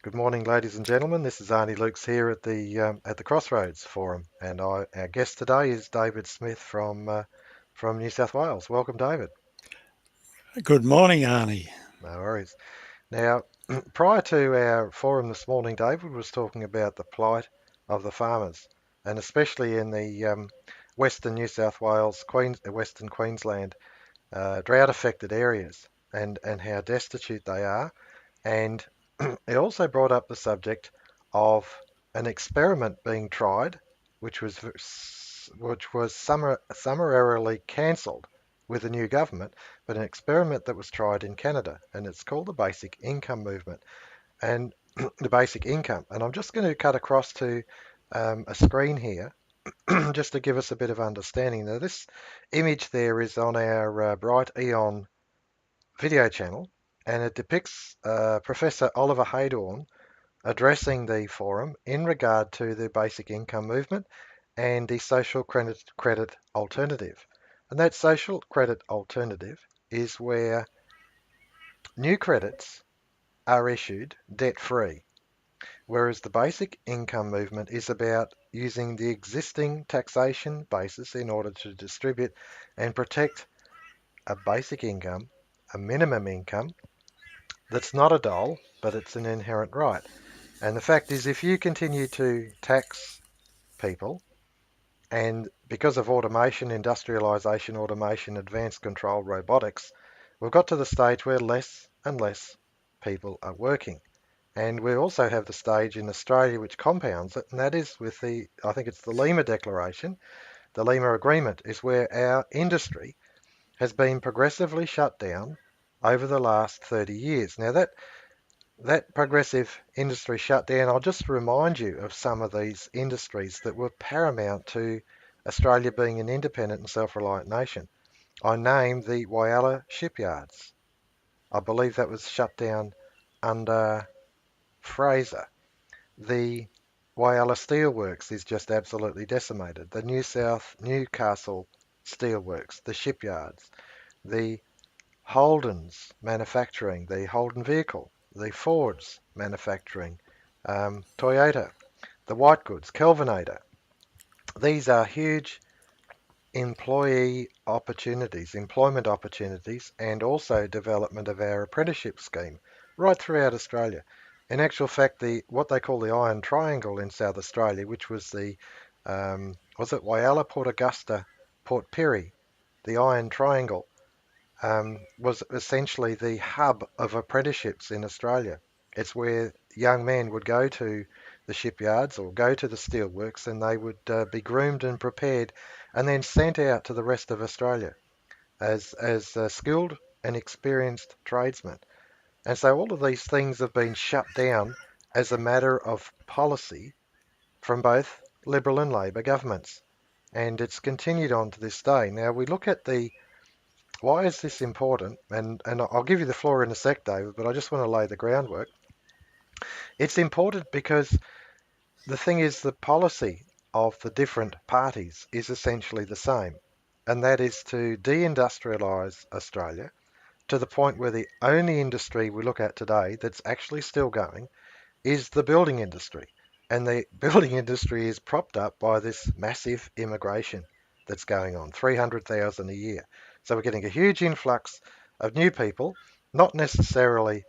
Good morning, ladies and gentlemen. This is Arnie Luks here at the Crossroads Forum, and our guest today is David Smith from New South Wales. Welcome, David. Good morning, Arnie. No worries. Now, prior to our forum this morning, David was talking about the plight of the farmers, and especially in the Western New South Wales, Western Queensland drought-affected areas, and how destitute they are. And it also brought up the subject of an experiment being tried, which was summarily cancelled with the new government, but an experiment that was tried in Canada, and it's called the Basic Income Movement. And the basic income. And I'm just going to cut across to a screen here just to give us a bit of understanding. Now, this image there is on our Bright Eon video channel, and it depicts Professor Oliver Haydorn addressing the forum in regard to the basic income movement and the social credit alternative. And that social credit alternative is where new credits are issued debt free, whereas the basic income movement is about using the existing taxation basis in order to distribute and protect a basic income, a minimum income that's not a dole, but it's an inherent right. And the fact is, if you continue to tax people, and because of automation, industrialization, automation, advanced control, robotics, we've got to the stage where less and less people are working. And we also have the stage in Australia which compounds it, and that is with I think it's the Lima Declaration, the Lima Agreement, is where our industry has been progressively shut down over the last 30 years. Now, that progressive industry shutdown, I'll just remind you of some of these industries that were paramount to Australia being an independent and self-reliant nation. I named the Whyalla shipyards. I believe that was shut down under Fraser. The Whyalla Steelworks is just absolutely decimated. The Newcastle Steelworks, the shipyards, the Holden's manufacturing, the Holden vehicle, the Ford's manufacturing, Toyota, the white goods, Kelvinator. These are huge employment opportunities, and also development of our apprenticeship scheme right throughout Australia. In actual fact, what they call the Iron Triangle in South Australia, which was it Whyalla, Port Augusta, Port Pirie, the Iron Triangle, was essentially the hub of apprenticeships in Australia. It's where young men would go to the shipyards or go to the steelworks, and they would be groomed and prepared and then sent out to the rest of Australia as skilled and experienced tradesmen. And so all of these things have been shut down as a matter of policy from both Liberal and Labor governments. And it's continued on to this day. Now we look at the why is this important? And I'll give you the floor in a sec, David, but I just want to lay the groundwork. It's important because the thing is, the policy of the different parties is essentially the same, and that is to deindustrialise Australia to the point where the only industry we look at today that's actually still going is the building industry. And the building industry is propped up by this massive immigration that's going on, 300,000 a year. So we're getting a huge influx of new people, not necessarily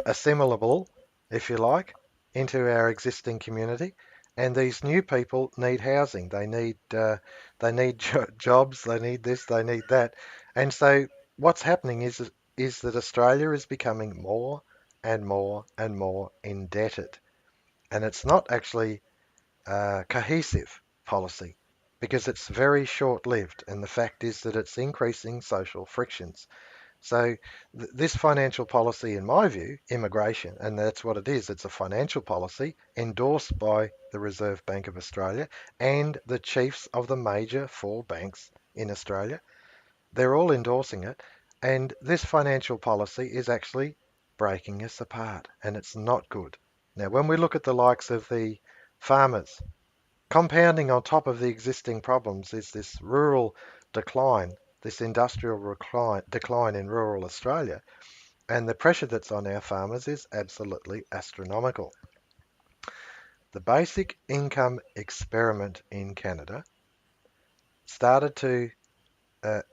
assimilable, if you like, into our existing community. And these new people need housing. They need jobs. They need this. They need that. And so what's happening is that Australia is becoming more and more and more indebted. And it's not actually cohesive policy because it's very short lived. And the fact is that it's increasing social frictions. So, this financial policy, in my view, immigration, and that's what it is, it's a financial policy endorsed by the Reserve Bank of Australia and the chiefs of the major four banks in Australia. They're all endorsing it. And this financial policy is actually breaking us apart, and it's not good. Now, when we look at the likes of the farmers, compounding on top of the existing problems is this rural decline, this industrial decline in rural Australia. And the pressure that's on our farmers is absolutely astronomical. The basic income experiment in Canada started to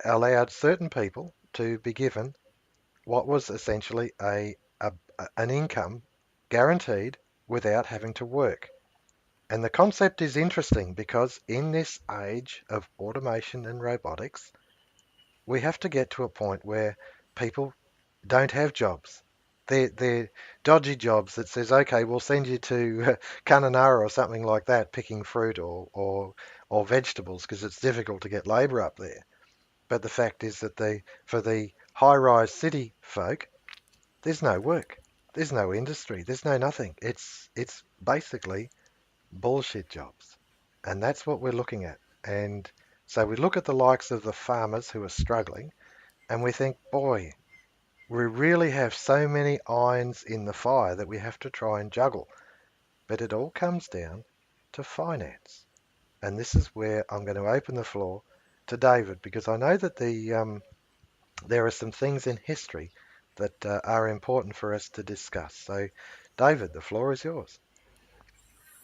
allow certain people to be given what was essentially an income guaranteed without having to work. And the concept is interesting because in this age of automation and robotics, we have to get to a point where people don't have jobs. They're dodgy jobs that says, okay, we'll send you to Kununurra or something like that, picking fruit or vegetables because it's difficult to get labour up there. But the fact is that for the high-rise city folk, there's no work, there's no industry, there's no nothing. It's basically bullshit jobs, and that's what we're looking at. And so we look at the likes of the farmers who are struggling, and we think, boy, we really have so many irons in the fire that we have to try and juggle. But it all comes down to finance. And this is where I'm going to open the floor to David because I know that there are some things in history that are important for us to discuss. So, David, the floor is yours.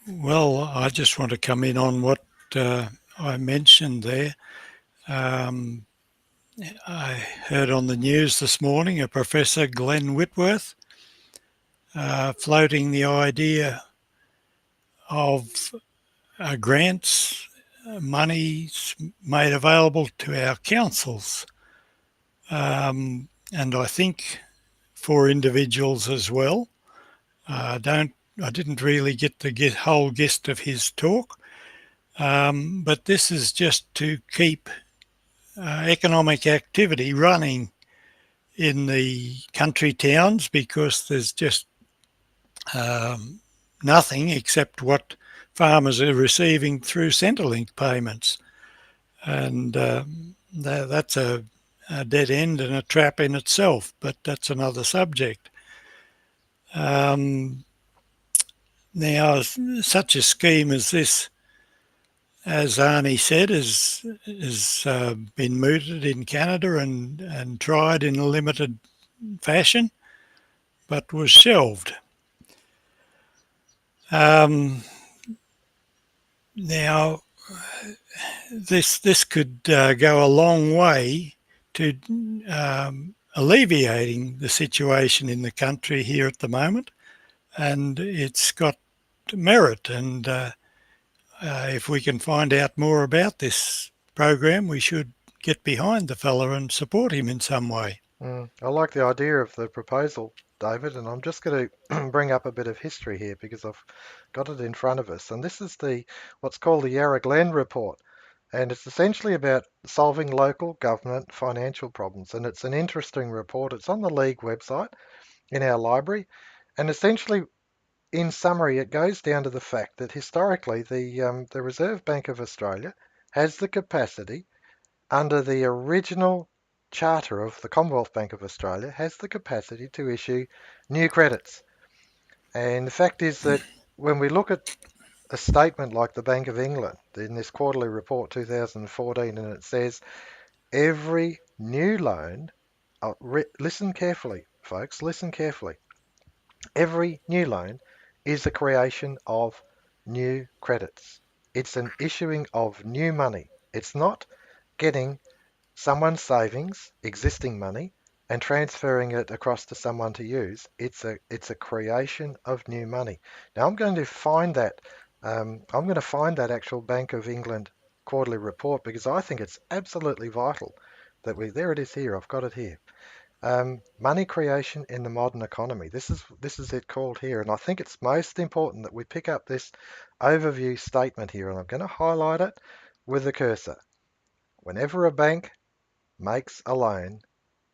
Well, I just want to come in on what I mentioned there. Um, I heard on the news this morning a Professor Glenn Whitworth floating the idea of grants, monies made available to our councils, and I think for individuals as well. Don't I didn't really get the whole gist of his talk, but this is just to keep economic activity running in the country towns because there's just um, nothing except what farmers are receiving through Centrelink payments, and that's a dead end and a trap in itself. But that's another subject. Um, Now, such a scheme as this, as Arnie said, has been mooted in Canada and tried in a limited fashion, but was shelved. Um, Now, this could go a long way to alleviating the situation in the country here at the moment, and it's got merit. And if we can find out more about this program, we should get behind the fella and support him in some way. I like the idea of the proposal, David, and I'm just going to bring up a bit of history here because I've got it in front of us. And this is the what's called the Yarra Glen report, and it's essentially about solving local government financial problems. And it's an interesting report. It's on the League website in our library, and essentially, in summary, it goes down to the fact that historically the Reserve Bank of Australia has the capacity under the original charter of the Commonwealth Bank of Australia has the capacity to issue new credits. And the fact is that when we look at a statement like the Bank of England in this quarterly report 2014, and it says every new loan, listen carefully, folks, listen carefully. Every new loan is the creation of new credits. It's an issuing of new money. It's not getting someone's savings, existing money, and transferring it across to someone to use. It's a creation of new money. Now I'm going to find that actual Bank of England quarterly report because I think it's absolutely vital that we. There it is here. I've got it here. Money creation in the modern economy. This is it called here, and I think it's most important that we pick up this overview statement here, and I'm going to highlight it with a cursor. Whenever a bank makes a loan,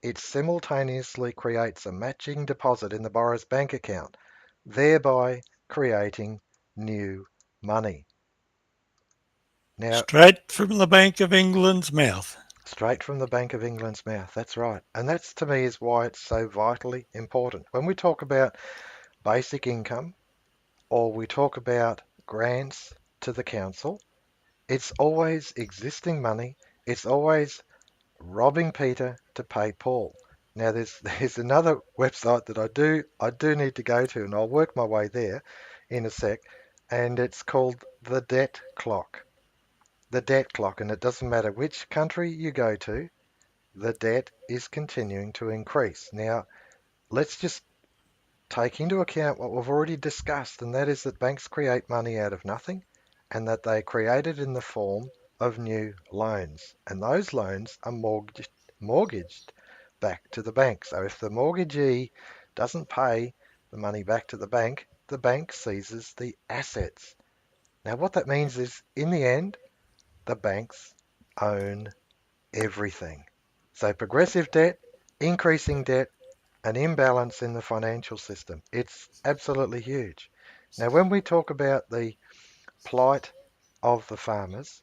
it simultaneously creates a matching deposit in the borrower's bank account, thereby creating new money. Now, Straight from the Bank of England's mouth. straight from the Bank of England's mouth, that's right. And that's to me is why it's so vitally important. When we talk about basic income or we talk about grants to the council, it's always existing money, it's always robbing Peter to pay Paul. Now there's another website that I do need to go to, and I'll work my way there in a sec, and it's called the Debt Clock. The Debt Clock, and it doesn't matter which country you go to, the debt is continuing to increase. Now, let's just take into account what we've already discussed, and that is that banks create money out of nothing and that they create it in the form of new loans. And those loans are mortgaged back to the bank. So if the mortgagee doesn't pay the money back to the bank seizes the assets. Now, what that means is, in the end, the banks own everything. So progressive debt, increasing debt, an imbalance in the financial system. It's absolutely huge. Now, when we talk about the plight of the farmers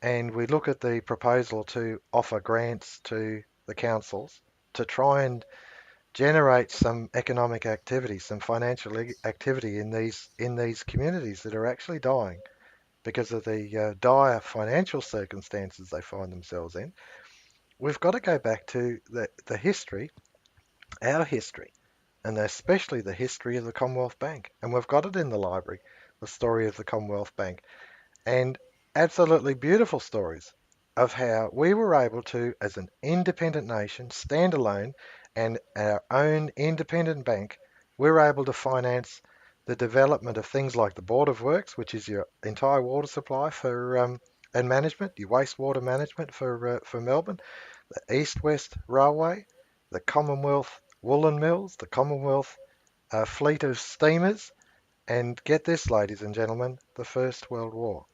and we look at the proposal to offer grants to the councils to try and generate some economic activity, some financial activity in these communities that are actually dying because of the dire financial circumstances they find themselves in, we've got to go back to the history, our history, and especially the history of the Commonwealth Bank. And we've got it in the library, the story of the Commonwealth Bank, and absolutely beautiful stories of how we were able to, as an independent nation, stand alone and our own independent bank, we were able to finance the development of things like the Board of Works, which is your entire water supply for and management, your wastewater management for Melbourne, the East-West Railway, the Commonwealth Woolen Mills, the Commonwealth fleet of steamers, and get this, ladies and gentlemen, the First World War.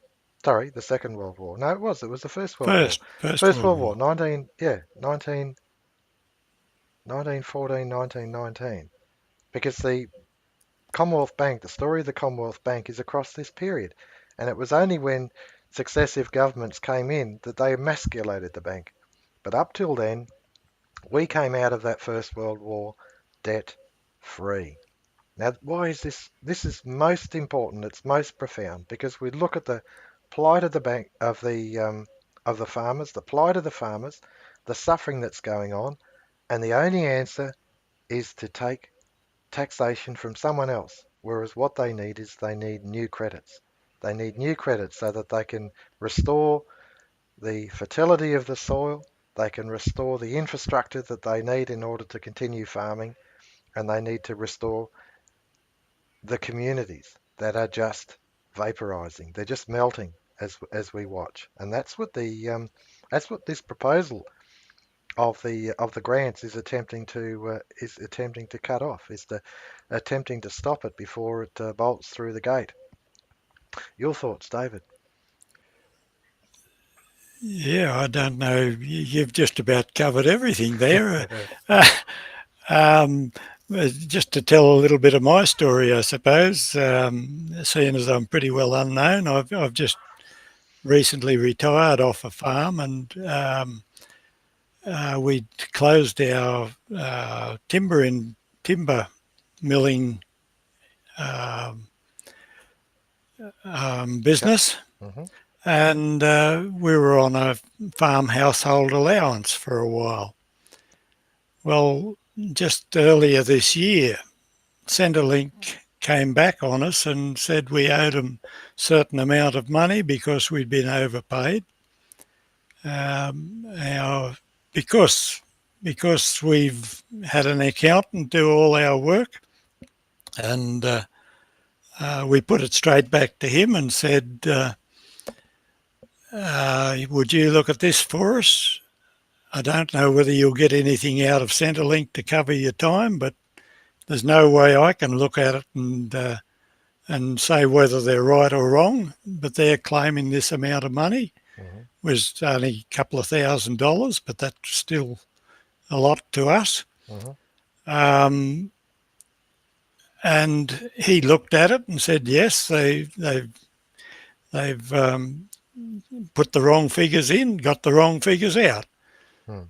Sorry, the Second World War. No, it was the First World War. First First World World War, War. 1914, 1919. Because the Commonwealth Bank, the story of the Commonwealth Bank is across this period. And it was only when successive governments came in that they emasculated the bank. But up till then, we came out of that First World War debt free. Now, why is this? This is most important. It's most profound because we look at the plight of the bank of the farmers, the plight of the farmers, the suffering that's going on, and the only answer is to take taxation from someone else. Whereas what they need is they need new credits. They need new credits so that they can restore the fertility of the soil. They can restore the infrastructure that they need in order to continue farming, and they need to restore the communities that are just vaporizing. They're just melting as we watch, and that's what this proposal of the grants is attempting to cut off, is to attempting to stop it before it bolts through the gate. Your thoughts, David? Yeah, I don't know. You've just about covered everything there. Uh, um, just to tell a little bit of my story, I suppose, seeing as I'm pretty well unknown, I've just recently retired off a farm and we closed our timber milling um, Yep. business, Hmm. and we were on a farm household allowance for a while. Well, just earlier this year, Centrelink came back on us and said we owed them a certain amount of money because we'd been overpaid. Our because we've had an accountant do all our work, and we put it straight back to him and said, "Would you look at this for us? I don't know whether you'll get anything out of Centrelink to cover your time, but there's no way I can look at it and say whether they're right or wrong. But they're claiming this amount of money Hmm. was only a couple of $1,000s, but that's still a lot to us." Hmm. Um, and he looked at it and said, "Yes, they've put the wrong figures in, got the wrong figures out." Hmm.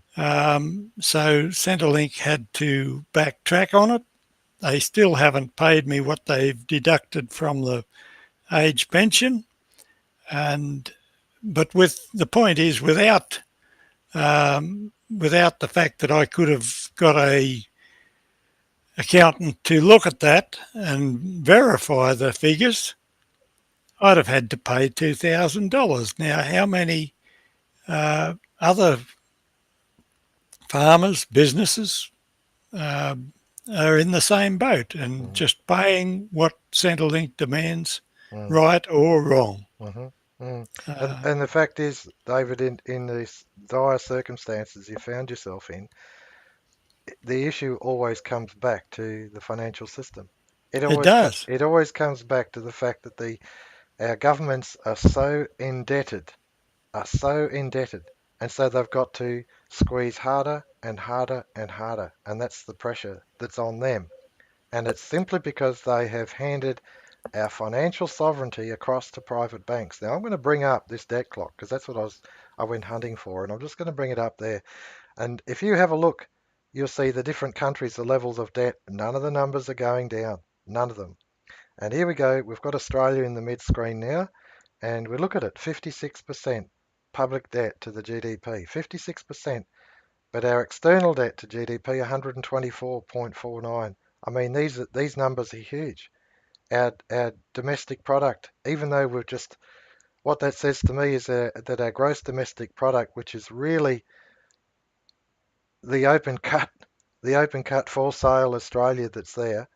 So Centrelink had to backtrack on it. They still haven't paid me what they've deducted from the age pension, and but with the point is, without without the fact that I could have got a accountant to look at that and verify the figures, I'd have had to pay $2,000. Now, how many other farmers, businesses uh, are in the same boat and mm, just paying what Centrelink demands, mm, right or wrong? mm, mm. And Uh, and the fact is, David, in these dire circumstances you found yourself in, the issue always comes back to the financial system. it does. It always comes back to the fact that the our governments are so indebted, and so they've got to squeeze harder and harder and harder, and that's the pressure that's on them. And it's simply because they have handed our financial sovereignty across to private banks. Now I'm going to bring up this debt clock because that's what I went hunting for, and I'm just going to bring it up there. And if you have a look, you'll see the different countries, the levels of debt. None of the numbers are going down. None of them. And here we go. We've got Australia in the mid screen now, and we look at it 56% public debt to the GDP, 56%. But our external debt to GDP, 124.49. I mean, these numbers are huge. Our domestic product, even though we've just, what that says to me is that our gross domestic product, which is really the open cut, the open cut for sale Australia that's there,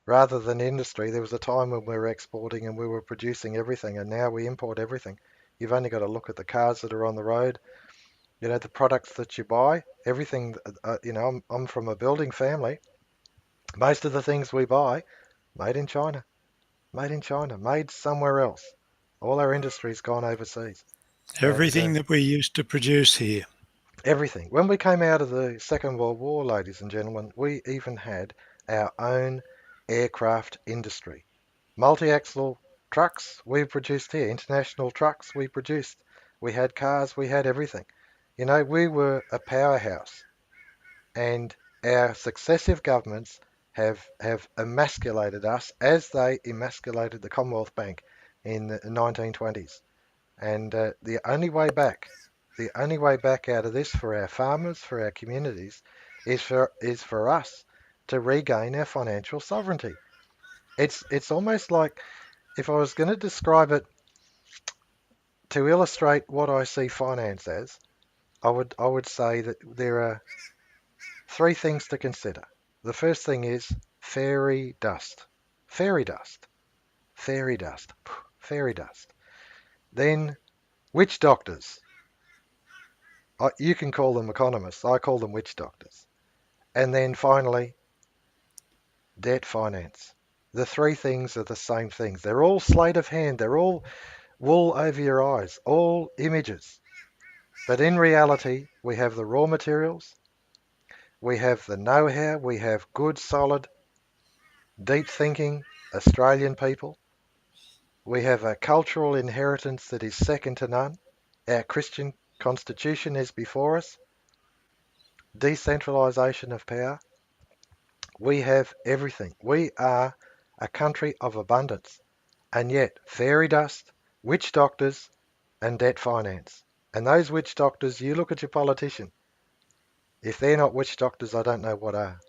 rather than industry. There was a time when we were exporting and we were producing everything, and now we import everything. You've only got to look at the cars that are on the road, the products that you buy, everything. I'm from a building family. Most of the things we buy, made in China, made in China, made somewhere else. All our industry's gone overseas. And Everything that we used to produce here. everything. When we came out of the Second World War, ladies and gentlemen, we even had our own aircraft industry. Multi-axle trucks we produced here, international trucks we produced. We had cars, we had everything. We were a powerhouse, and our successive governments have emasculated us as they emasculated the Commonwealth Bank in the 1920s. And the only way back out of this for our farmers, for our communities, is for us to regain our financial sovereignty. It's almost like, if I was going to describe it to illustrate what I see finance as, I would say that there are three things to consider. The first thing is fairy dust, fairy dust, fairy dust, fairy dust. Then witch doctors. You can call them economists. I call them witch doctors. And then finally, debt finance. The three things are the same things. They're all sleight of hand. They're all wool over your eyes, all images. But in reality, we have the raw materials, we have the know-how, we have good, solid, deep thinking Australian people. We have a cultural inheritance that is second to none. Our Christian constitution is before us. Decentralisation of power. We have everything. We are a country of abundance. And yet, fairy dust, witch doctors, and debt finance. And those witch doctors, you look at your politician. If they're not witch doctors, I don't know what are.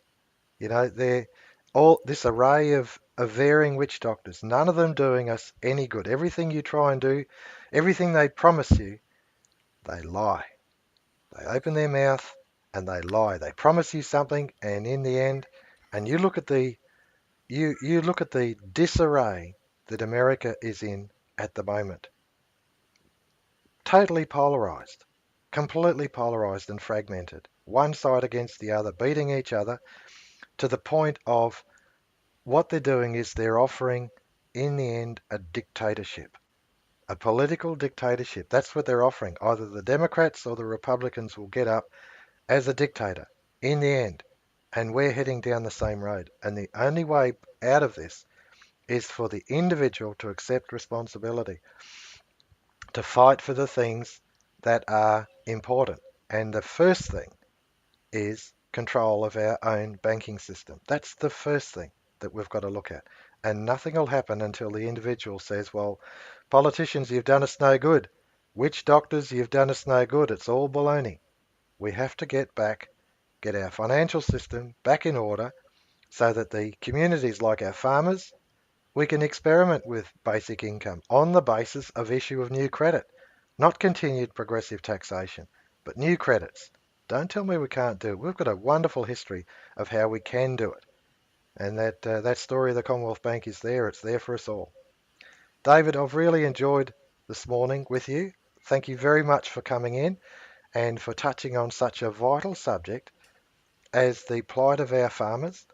They're all this array of varying witch doctors, none of them doing us any good. Everything you try and do, everything they promise you, they lie. They open their mouth and they lie. They promise you something, and in the end, and you look at the disarray that America is in at the moment. Totally polarized, completely polarized and fragmented. One side against the other, beating each other to the point of what they're doing is they're offering, in the end, a dictatorship, a political dictatorship. That's what they're offering. Either the Democrats or the Republicans will get up as a dictator in the end. And we're heading down the same road. And the only way out of this is for the individual to accept responsibility, to fight for the things that are important. And the first thing is control of our own banking system. That's the first thing that we've got to look at. And nothing will happen until the individual says, well, politicians, you've done us no good. Witch doctors, you've done us no good. It's all baloney. We have to get our financial system back in order so that the communities like our farmers, we can experiment with basic income on the basis of issue of new credit, not continued progressive taxation, but new credits. Don't tell me we can't do it. We've got a wonderful history of how we can do it. And that story of the Commonwealth Bank is there. It's there for us all. David, I've really enjoyed this morning with you. Thank you very much for coming in and for touching on such a vital subject as the plight of our farmers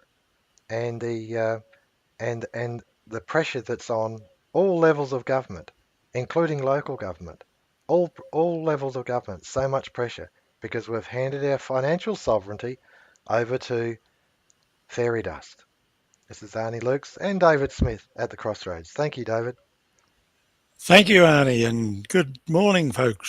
and the pressure that's on all levels of government, including local government. All levels of government, so much pressure because we've handed our financial sovereignty over to fairy dust. This is Arnie Luks and David Smith at the Crossroads. Thank you, David. Thank you, Arnie, and good morning, folks.